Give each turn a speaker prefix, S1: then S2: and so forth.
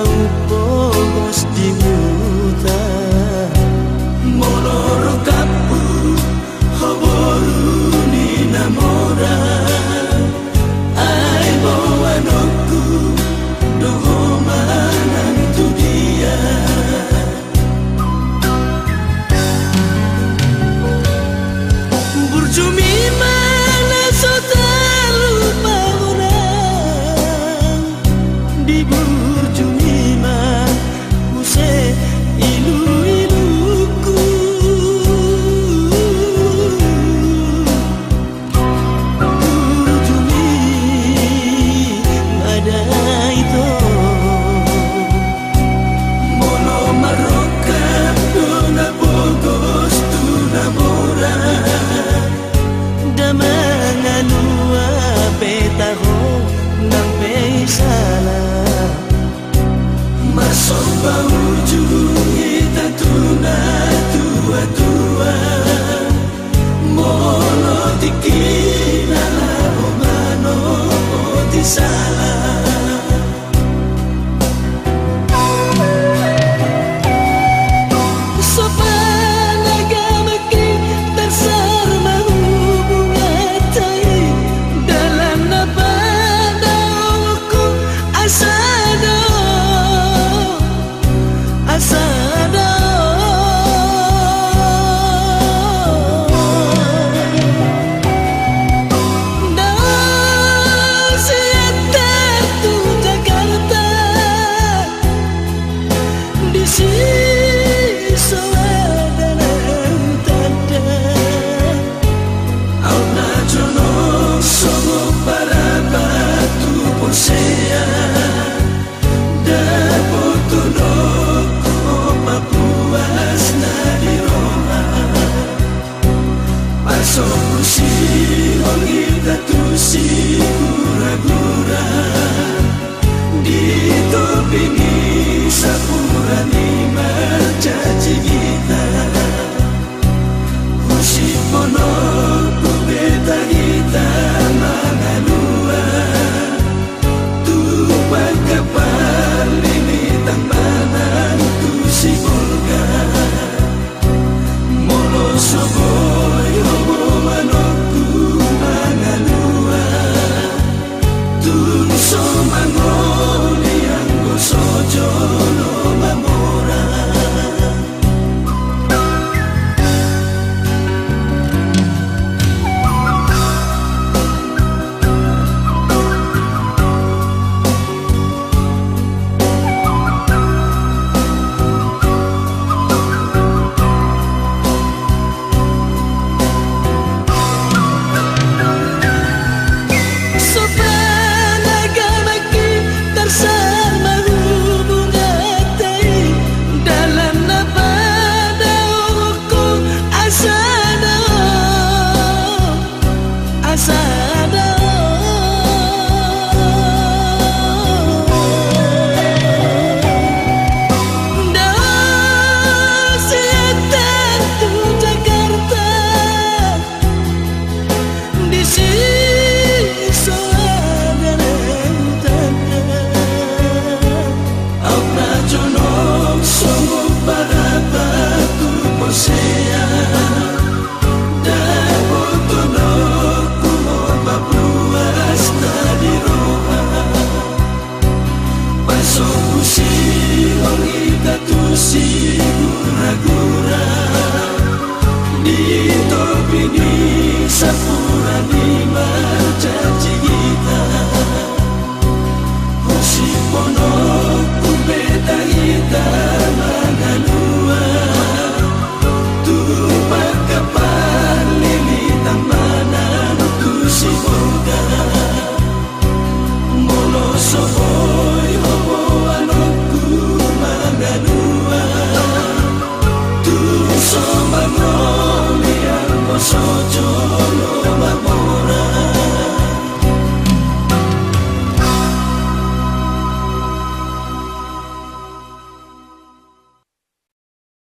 S1: upos dimuta moloro kapu hoboru ni namora ai bawanoku dohomanan tu dia burjumi mana sotalu orang di burjumi mana use ilu-iluku burjumi ada itu mono maroka dona bogos tu namora manganua petaho nang pesala masoba ujung kita tuna tua-tua mono tikina romano di sala si gura-gura di topingi sapurani marcaci kita usipono kubeta kita mangalua tu pagkapal lilitang manan tu si Volga molo soboy hobo manoku mangalua tun so mangoli anggo sojo no mamora si gura-gura di topingi sapurani marcaci kita usipono kubeta kita mangalua tu pagkapal lilitang manan tu si Volga